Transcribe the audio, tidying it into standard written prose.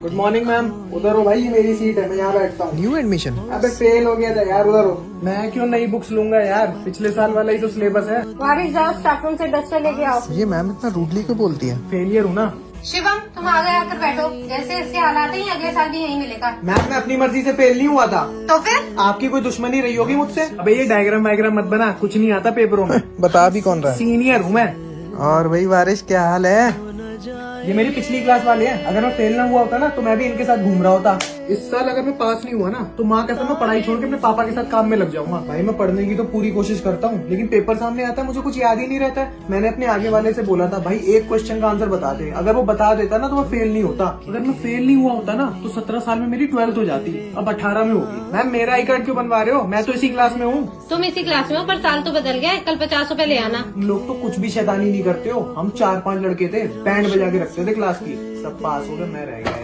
Good morning ma'am. उधर हो भाई, ये मेरी सीट है, मैं यहाँ बैठता हूँ। New admission? अबे फेल हो गया था यार, उधर हो। मैं क्यों नई बुक्स लूंगा यार, पिछले साल वाला ही तो सिलेबस है। वारिस जाओ स्टाफ रूम से डस्टर लेके आओ। ये मैम इतना रूडली क्यों बोलती है? फेलियर हूँ ना शिवम तुम आगे आकर बैठो, जैसे इसके हालात ही अगले साल भी यही मिलेगा। मैम, मैं अपनी मर्जी से फेल नहीं हुआ था। तो फिर आपकी कोई दुश्मनी रही होगी मुझसे। अबे ये डायग्राम वायग्राम मत बना, कुछ नहीं आता पेपरों में। बता भी कौन रहा है? सीनियर हूँ मैं। और भाई वारिस क्या हाल है? ये मेरी पिछली क्लास वाले हैं। अगर मैं फेल ना हुआ होता ना तो मैं भी इनके साथ घूम रहा होता। इस साल अगर मैं पास नहीं हुआ ना तो माँ कसम मैं पढ़ाई छोड़ के अपने पापा के साथ काम में लग जाऊंगा। भाई मैं पढ़ने की तो पूरी कोशिश करता हूँ, लेकिन पेपर सामने आता है मुझे कुछ याद ही नहीं रहता है। मैंने अपने आगे वाले से बोला था, भाई एक क्वेश्चन का आंसर बता दे। अगर वो बता देता ना तो मैं फेल नहीं होता। अगर मैं फेल नहीं हुआ होता ना तो 17 साल में मेरी 12th हो जाती, अब 18 में होगी। मैम मेरा आई कार्ड क्यों बनवा रहे हो? मैं तो इसी क्लास में हूँ। तुम इसी क्लास में हो, पर साल तो बदल गया है। कल 50 रुपए ले आना। लोग तो कुछ भी शैतानी नहीं करते हो। हम 4-5 लड़के थे, बैंड बजा के रखते थे क्लास की। सब पास हो गए, मैं रह गया।